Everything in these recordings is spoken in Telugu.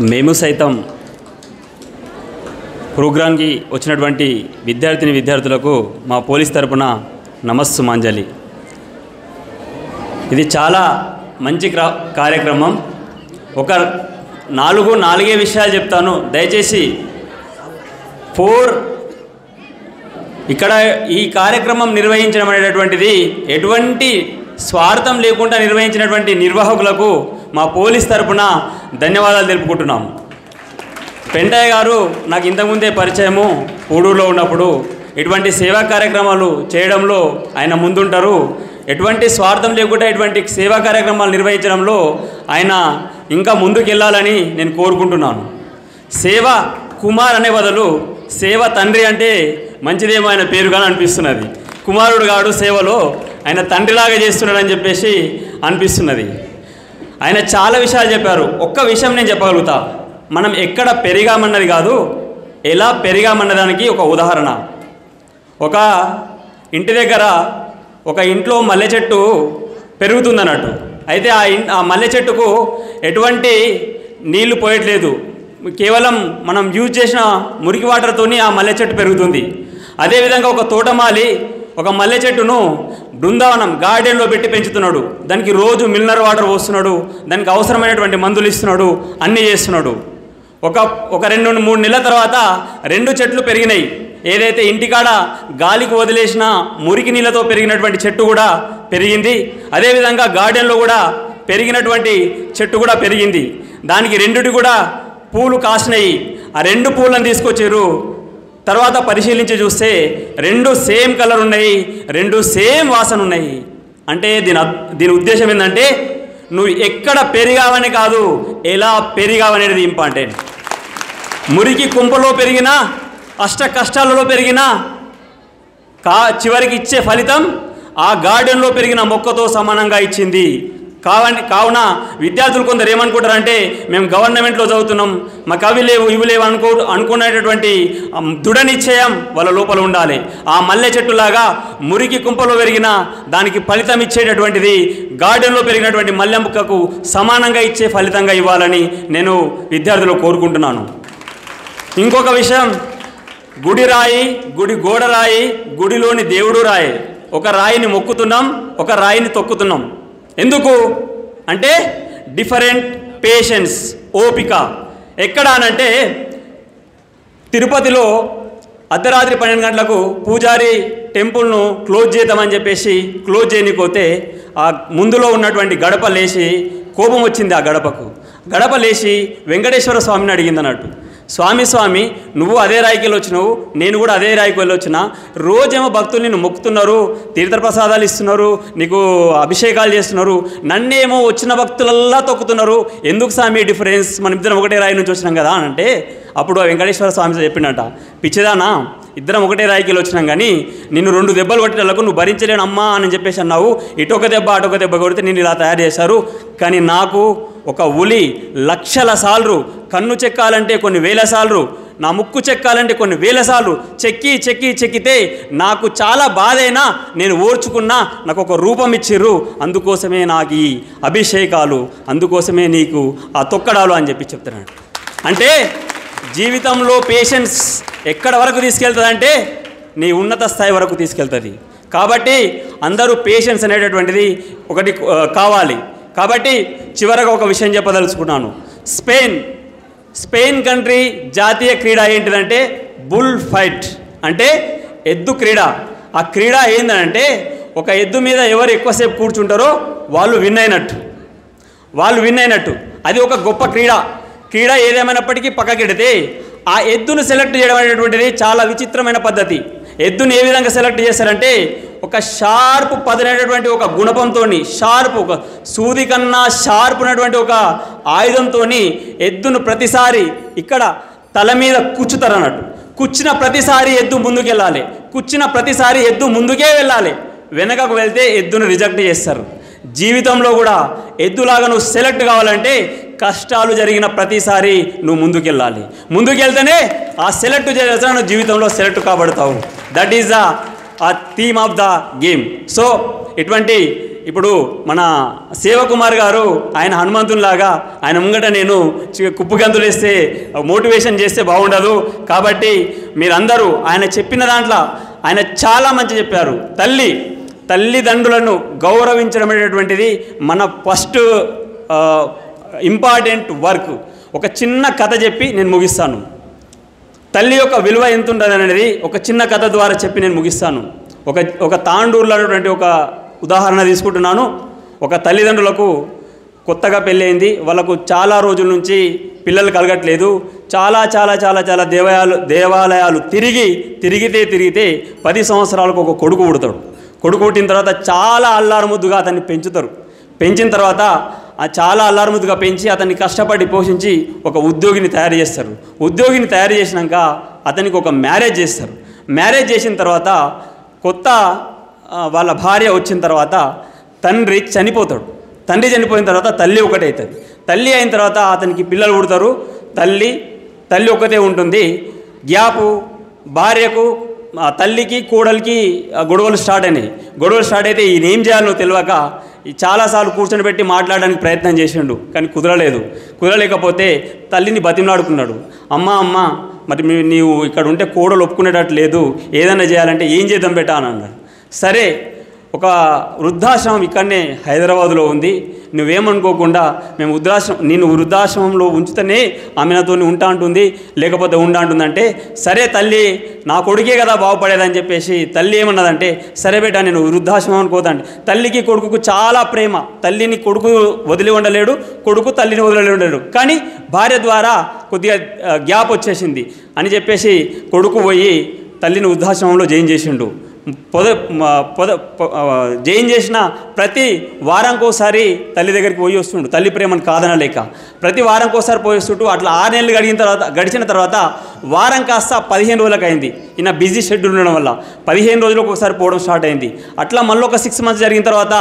మేము సైతం ప్రోగ్రాంకి వచ్చినటువంటి విద్యార్థులకు మా పోలీస్ తరపున నమస్సుమాంజలి. ఇది చాలా మంచి కార్యక్రమం. ఒక నాలుగే విషయాలు చెప్తాను, దయచేసి ఇక్కడ ఈ కార్యక్రమం నిర్వహించడం అనేటటువంటిది ఎటువంటి స్వార్థం లేకుండా నిర్వహించినటువంటి నిర్వాహకులకు మా పోలీస్ తరపున ధన్యవాదాలు తెలుపుకుంటున్నాం. పెంటయ్య గారు నాకు ఇంతకుముందే పరిచయము. ఊడూరులో ఉన్నప్పుడు ఇటువంటి సేవా కార్యక్రమాలు చేయడంలో ఆయన ముందుంటారు. ఎటువంటి స్వార్థం లేకుండా ఇటువంటి సేవా కార్యక్రమాలు నిర్వహించడంలో ఆయన ఇంకా ముందుకెళ్ళాలని నేను కోరుకుంటున్నాను. సేవ కుమార్ అనే బదులు సేవ తండ్రి అంటే మంచిదేమో ఆయన పేరుగానే అనిపిస్తున్నది. కుమారుడు గాడు సేవలో ఆయన తండ్రిలాగా చేస్తున్నాడని చెప్పేసి అనిపిస్తున్నది. ఆయన చాలా విషయాలు చెప్పారు. ఒక్క విషయం నేను చెప్పగలుగుతా. మనం ఎక్కడ పెరిగామన్నది కాదు, ఎలా పెరిగామన్నదానికి ఒక ఉదాహరణ. ఒక ఇంటి దగ్గర ఒక ఇంట్లో మల్లె చెట్టు పెరుగుతుందన్నట్టు. అయితే ఆ మల్లె చెట్టుకు ఎటువంటి నీళ్లు పోయట్లేదు, కేవలం మనం యూజ్ చేసిన మురికి వాటర్తోని ఆ మల్లె చెట్టు పెరుగుతుంది. అదేవిధంగా ఒక తోటమాలి ఒక మల్లె చెట్టును బృందావనం గార్డెన్లో పెట్టి పెంచుతున్నాడు. దానికి రోజు మినరల్ వాటర్ పోస్తున్నాడు, దానికి అవసరమైనటువంటి మందులు ఇస్తున్నాడు, అన్నీ చేస్తున్నాడు. ఒక 2-3 నెలల తర్వాత 2 చెట్లు పెరిగినాయి. ఏదైతే ఇంటికాడ గాలికి వదిలేసిన మురికి నీళ్ళతో పెరిగినటువంటి చెట్టు కూడా పెరిగింది. అదేవిధంగా గార్డెన్లో కూడా పెరిగినటువంటి చెట్టు కూడా పెరిగింది. దానికి 2 కూడా పూలు కాసినాయి. ఆ 2 పూలను తీసుకొచ్చారు. తర్వాత పరిశీలించి చూస్తే 2 సేమ్ కలర్ ఉన్నాయి, 2 సేమ్ వాసన ఉన్నాయి. అంటే దీని ఉద్దేశం ఏంటంటే నువ్వు ఎక్కడ పెరిగావని కాదు, ఎలా పెరిగావనేది ఇంపార్టెంట్. మురికి కుంపలో పెరిగినా, అష్ట కష్టాలలో పెరిగినా చివరికి ఇచ్చే ఫలితం ఆ గార్డెన్లో పెరిగిన మొక్కతో సమానంగా ఇచ్చింది. కావున విద్యార్థులు కొందరు ఏమనుకుంటారంటే మేము గవర్నమెంట్లో చదువుతున్నాం, మాకు అవి లేవు ఇవి లేవు అనుకునేటటువంటి దృఢ నిశ్చయం వాళ్ళ లోపల ఉండాలి. ఆ మల్లె చెట్టులాగా మురికి కుంపలో పెరిగిన దానికి ఫలితం ఇచ్చేటటువంటిది గార్డెన్లో పెరిగినటువంటి మల్లె మొక్కకు సమానంగా ఇచ్చే ఫలితంగా ఇవ్వాలని నేను విద్యార్థులు కోరుకుంటున్నాను. ఇంకొక విషయం, గుడి రాయి, గుడి గోడ రాయి, గుడిలోని దేవుడు రాయి. ఒక రాయిని మొక్కుతున్నాం, ఒక రాయిని తొక్కుతున్నాం. ఎందుకు అంటే డిఫరెంట్ పేషెన్స్, ఓపిక. ఎక్కడ అనంటే తిరుపతిలో అర్ధరాత్రి 12 గంటలకు పూజారి టెంపుల్ను క్లోజ్ చేద్దామని చెప్పేసి క్లోజ్ చేయనిపోతే ఆ ముందులో ఉన్నటువంటి గడప లేచి కోపం వచ్చింది. ఆ గడప లేచి వెంకటేశ్వర స్వామిని అడిగింది అన్నట్టు. స్వామి నువ్వు అదే రాయికి వెళ్ళి వచ్చినావు, నేను కూడా అదే రాయికి వెళ్ళి వచ్చిన. రోజేమో భక్తులు నిన్ను మొక్కుతున్నారు, తీర్థప్రసాదాలు ఇస్తున్నారు, నీకు అభిషేకాలు చేస్తున్నారు, నన్నేమో వచ్చిన భక్తులల్లా తొక్కుతున్నారు. ఎందుకు స్వామి డిఫరెన్స్? మనం ఇద్దరం ఒకటే రాయి నుంచి వచ్చినాం కదా అని అంటే అప్పుడు వెంకటేశ్వర స్వామి చెప్పిండట, పిచ్చిదానా, ఇద్దరం ఒకటే రాయికి వెళ్ళి వచ్చినాం కానీ నిన్ను 2 దెబ్బలు కొట్టేటలకు నువ్వు భరించలేను అమ్మా అని చెప్పేసి అన్నావు. ఇటొక దెబ్బ అటొక దెబ్బ కొడితే నేను ఇలా తయారు చేశారు. కానీ నాకు ఒక ఉలి లక్షల సార్లు కన్ను చెక్కాలంటే కొన్ని వేల సార్లు, నా ముక్కు చెక్కాలంటే కొన్ని వేల సార్లు చెక్కితే నాకు చాలా బాధైనా నేను ఓర్చుకున్నా. నాకు ఒక రూపం ఇచ్చిర్రు, అందుకోసమే నాకు ఈ అభిషేకాలు, అందుకోసమే నీకు ఆ తొక్కడాలు అని చెప్పి చెప్తున్నాడు. అంటే జీవితంలో పేషెన్స్ ఎక్కడ వరకు తీసుకెళ్తుందంటే నీ ఉన్నత స్థాయి వరకు తీసుకెళ్తుంది. కాబట్టి అందరూ పేషెన్స్ అనేటటువంటిది ఒకటి కావాలి. కాబట్టి చివరగా ఒక విషయం చెప్పదలుచుకున్నాను. స్పెయిన్ కంట్రీ జాతీయ క్రీడ ఏంటిదంటే బుల్ ఫైట్, అంటే ఎద్దు క్రీడ. ఆ క్రీడ ఏంటంటే ఒక ఎద్దు మీద ఎవరు ఎక్కువసేపు కూర్చుంటారో వాళ్ళు విన్ అయినట్టు. అది ఒక గొప్ప క్రీడ ఏదేమైనప్పటికీ పక్కకెడితే ఆ ఎద్దును సెలెక్ట్ చేయడం అనేటువంటిది చాలా విచిత్రమైన పద్ధతి. ఎద్దుని ఏ విధంగా సెలెక్ట్ చేశారంటే ఒక షార్ప్ పదునైనటువంటి ఒక గుణపంతో, ఒక సూది కన్నా షార్ప్ ఉన్నటువంటి ఒక ఆయుధంతో ఎద్దును ప్రతిసారి ఇక్కడ తల మీద కూర్చుతారు అన్నట్టు. కూర్చిన ప్రతిసారి ఎద్దు ముందుకెళ్ళాలి, కూర్చిన ప్రతిసారి ఎద్దు ముందుకే వెళ్ళాలి. వెనకకు వెళ్తే ఎద్దును రిజెక్ట్ చేస్తారు. జీవితంలో కూడా ఎద్దులాగా నువ్వు సెలెక్ట్ కావాలంటే కష్టాలు జరిగిన ప్రతిసారి నువ్వు ముందుకెళ్ళాలి. ముందుకెళ్తేనే ఆ సెలెక్ట్ చేసిన నువ్వు జీవితంలో సెలెక్ట్ కాబడతావు. That is the theme of the game. So ఇటువంటి ఇప్పుడు మన శివకుమార్ గారు ఆయన హనుమంతునిలాగా ఆయన ముంగట నేను కుప్పగంతులు వేస్తే మోటివేషన్ చేస్తే బాగుండదు. కాబట్టి మీరందరూ ఆయన చెప్పిన దాంట్లో ఆయన చాలా మంచి చెప్పారు. తల్లిదండ్రులను గౌరవించడం అనేటువంటిది మన ఫస్ట్ ఇంపార్టెంట్ వర్క్. ఒక చిన్న కథ చెప్పి నేను ముగిస్తాను. తల్లి యొక్క విలువ ఎంత ఉంటుంది అనేది ఒక చిన్న కథ ద్వారా చెప్పి నేను ముగిస్తాను. ఒక తాండూరులో అనేటువంటి ఒక ఉదాహరణ తీసుకుంటున్నాను. ఒక తల్లిదండ్రులకు కొత్తగా పెళ్ళయింది. వాళ్ళకు చాలా రోజుల నుంచి పిల్లలు కలగట్లేదు. చాలా చాలా చాలా చాలా దేవాలయాలు తిరిగితే 10 సంవత్సరాలకు ఒక కొడుకు పుడతాడు. కొడుకు పుట్టిన తర్వాత చాలా అల్లారుముద్దుగా అతన్ని పెంచిన తర్వాత చాలా అల్లారుముద్దుగా పెంచి అతన్ని కష్టపడి పోషించి ఒక ఉద్యోగిని తయారు చేస్తారు. ఉద్యోగిని తయారు చేసినాక అతనికి ఒక మ్యారేజ్ చేస్తారు. మ్యారేజ్ చేసిన తర్వాత కొత్త వాళ్ళ భార్య వచ్చిన తర్వాత తండ్రి చనిపోతాడు. తండ్రి చనిపోయిన తర్వాత తల్లి ఒకటే అవుతుంది. తల్లి అయిన తర్వాత అతనికి పిల్లలు పుడతారు. తల్లి ఒకటే ఉంటుంది. గ్యాపు భార్యకు తల్లికి కోడలికి గొడవలు స్టార్ట్ అయితే ఈయన ఏం చేయాలో తెలియక చాలాసార్లు కూర్చొని పెట్టి మాట్లాడడానికి ప్రయత్నం చేసిండు. కానీ కుదరలేకపోతే తల్లిని బతిమలాడుకున్నాడు. అమ్మ మరి నీవు ఇక్కడ ఉంటే కోడలు ఒప్పుకునేటట్టు లేదు, ఏదైనా చేయాలంటే ఏం చేద్దాం బెటా అని అన్నాడు. సరే, ఒక వృద్ధాశ్రమం ఇక్కడనే హైదరాబాదులో ఉంది, నువ్వేమనుకోకుండా మేము నేను వృద్ధాశ్రమంలో ఉంచుతూనే ఆమె నాతో ఉంటా అంటుంది, లేకపోతే ఉండంటుందంటే, సరే తల్లి నా కొడుకే కదా బాగుపడేదని చెప్పేసి తల్లి ఏమన్నదంటే, సరే బేటా నేను వృద్ధాశ్రమానికి పోతాండి. తల్లికి కొడుకుకు చాలా ప్రేమ. తల్లిని కొడుకు వదిలి ఉండలేడు, కొడుకు తల్లిని వదిలి ఉండలేడు. కానీ భార్య ద్వారా కొద్దిగా గ్యాప్ వచ్చేసింది అని చెప్పేసి కొడుకు పోయి తల్లిని వృద్ధాశ్రమంలో జాయిన్ చేసిండు. జైన్ చేసిన ప్రతి వారంకోసారి తల్లి దగ్గరికి పోయి వస్తుండు. తల్లి ప్రేమను కాదనలేక ప్రతి వారంకోసారి పోయి వస్తుంటూ అట్లా 6 నెలలు గడిచిన తర్వాత వారం కాస్త 15 రోజులకు అయింది. ఈయన బిజీ షెడ్యూల్ ఉండడం వల్ల 15 రోజులకు ఒకసారి పోవడం స్టార్ట్ అయింది. అట్లా మళ్ళీ ఒక 6 మంత్స్ జరిగిన తర్వాత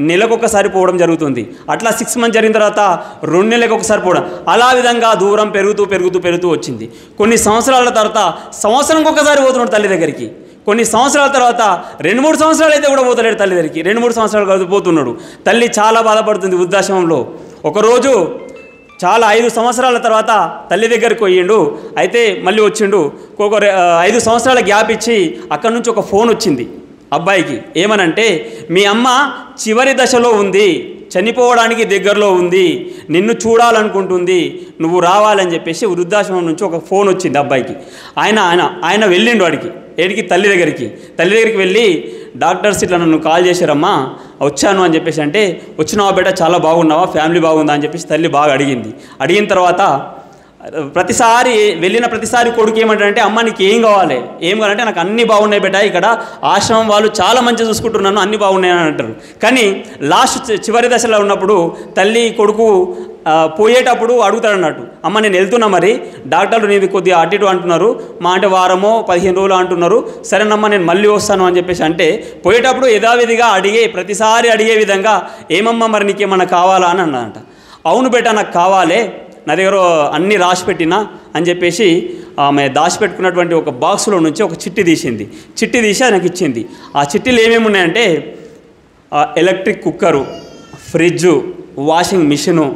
నెలకు ఒకసారి పోవడం జరుగుతుంది. అట్లా 6 మంత్స్ జరిగిన తర్వాత 2 నెలలకు ఒకసారి పోవడం, అలా విధంగా దూరం పెరుగుతూ వచ్చింది. కొన్ని సంవత్సరాల తర్వాత సంవత్సరంకి ఒకసారి పోతున్నాడు తల్లి దగ్గరికి. కొన్ని సంవత్సరాల తర్వాత 2-3 సంవత్సరాలు అయితే కూడా పోతలేడు తల్లి దగ్గరికి. 2-3 సంవత్సరాలు పోతున్నాడు. తల్లి చాలా బాధపడుతుంది వృద్ధాశ్రమంలో. ఒకరోజు చాలా 5 సంవత్సరాల తర్వాత తల్లి దగ్గరికి పోయిండు. అయితే మళ్ళీ వచ్చిండు. ఒక 5 సంవత్సరాల గ్యాప్ ఇచ్చి అక్కడి నుంచి ఒక ఫోన్ వచ్చింది అబ్బాయికి. ఏమనంటే, మీ అమ్మ చివరి దశలో ఉంది, చనిపోవడానికి దగ్గరలో ఉంది, నిన్ను చూడాలనుకుంటుంది, నువ్వు రావాలని చెప్పేసి వృద్ధాశ్రమం నుంచి ఒక ఫోన్ వచ్చింది అబ్బాయికి. ఆయన వెళ్ళిండు ఏడికి తల్లి దగ్గరికి వెళ్ళి, డాక్టర్స్ ఇట్లా నన్ను కాల్ చేశారమ్మా, వచ్చాను అని చెప్పేసి అంటే, వచ్చినావా బేట, చాలా బాగున్నావా, ఫ్యామిలీ బాగుందా అని చెప్పేసి తల్లి బాగా అడిగిన తర్వాత వెళ్ళిన ప్రతిసారి కొడుకు ఏమంటాడంటే, అమ్మ నీకు ఏం కావాలంటే, నాకు అన్నీ బాగున్నాయి బేట, ఇక్కడ ఆశ్రమం వాళ్ళు చాలా మంచిగా చూసుకుంటున్నాను, అన్నీ బాగున్నాయి అని అంటారు. కానీ చివరి దశలో ఉన్నప్పుడు తల్లి కొడుకు పోయేటప్పుడు అడుగుతాడు అన్నట్టు, అమ్మ నేను వెళ్తున్నా, మరి డాక్టర్లు నీది కొద్దిగా అటు ఇటు అంటున్నారు, మా అంటే వారమో 15 రోజులు అంటున్నారు, సరేనమ్మా నేను మళ్ళీ వస్తాను అని చెప్పేసి అంటే, పోయేటప్పుడు యథావిధిగా ప్రతిసారి అడిగే విధంగా, ఏమమ్మా మరి నీకేమన్నా కావాలా అని అన్నదంట. అవును బేట నాకు కావాలే, నా దగ్గర అన్నీ రాసి పెట్టినా అని చెప్పేసి ఆమె దాచిపెట్టుకున్నటువంటి ఒక బాక్స్లో నుంచి ఒక చిట్టి తీసి నాకు ఇచ్చింది. ఆ చిట్టీలు ఏమేమి ఉన్నాయంటే, electric cooker, fridge, washing machine,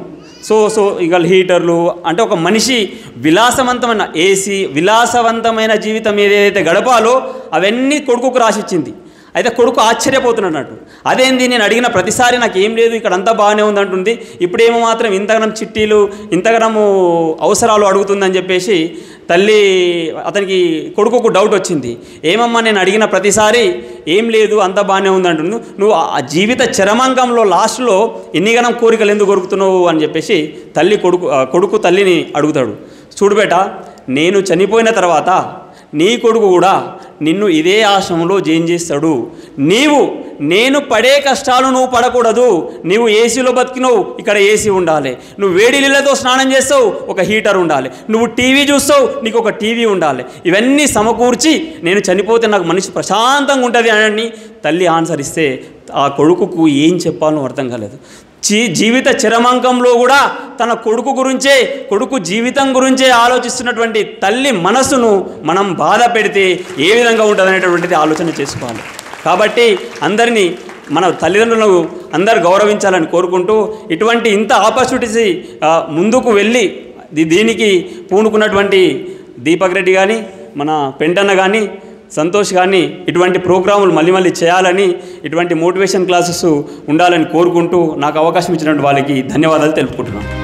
so ఇక హీటర్లు, అంటే ఒక మనిషి విలాసవంతమైన ఏసీ, విలాసవంతమైన జీవితం ఏదైతే గడపాలో అవన్నీ కొడుకుకు రాసిచ్చింది. అయితే కొడుకు ఆశ్చర్యపోతున్నట్టు, అదేంది నేను అడిగిన ప్రతిసారి నాకు ఏం లేదు, ఇక్కడ అంతా బాగానే ఉందంటుంది, ఇప్పుడేమో మాత్రం ఇంతగనం చిట్టీలు, ఇంతగనము అవసరాలు అడుగుతుందని చెప్పేసి అతనికి కొడుకుకు డౌట్ వచ్చింది. ఏమమ్మా నేను అడిగిన ప్రతిసారి ఏం లేదు, అంత బాగానే ఉందంటుంది, నువ్వు ఆ జీవిత చరమాంకంలో లాస్ట్లో ఎన్నిగనం కోరికలు ఎందుకు కొరుకుతున్నావు అని చెప్పేసి కొడుకు తల్లిని అడుగుతాడు. చూడు బేట, నేను చనిపోయిన తర్వాత నీ కొడుకు కూడా నిన్ను ఇదే ఆశ్రమంలో జాయిన్ చేస్తాడు. నేను పడే కష్టాలు నువ్వు పడకూడదు. నీవు ఏసీలో బతికినవు, ఇక్కడ ఏసీ ఉండాలి. నువ్వు వేడి నీళ్ళతో స్నానం చేస్తావు, ఒక హీటర్ ఉండాలి. నువ్వు టీవీ చూస్తావు, నీకు ఒక టీవీ ఉండాలి. ఇవన్నీ సమకూర్చి నేను చనిపోతే నాకు మనిషి ప్రశాంతంగా ఉంటుంది అని తల్లి ఆన్సర్ ఇస్తే, ఆ కొడుకుకు ఏం చెప్పాలో అర్థం కాలేదు. జీవిత చరమాంకంలో కూడా తన కొడుకు జీవితం గురించే ఆలోచిస్తున్నటువంటి తల్లి మనసును మనం బాధ పెడితే ఏ విధంగా ఉంటుంది అనేటువంటిది ఆలోచన చేసుకోవాలి. కాబట్టి అందరినీ మన తల్లిదండ్రులను అందరు గౌరవించాలని కోరుకుంటూ ఇటువంటి ఇంత ఆపర్చునిటీస్ ముందుకు వెళ్ళి దీనికి పూనుకున్నటువంటి దీపక్ రెడ్డి కానీ మన పెంటన్న కానీ సంతోష్ కానీ ఇటువంటి ప్రోగ్రాములు మళ్ళీ చేయాలని ఇటువంటి మోటివేషన్ క్లాసెస్ ఉండాలని కోరుకుంటూ నాకు అవకాశం ఇచ్చినటువంటి వాళ్ళకి ధన్యవాదాలు తెలుపుకుంటున్నాను.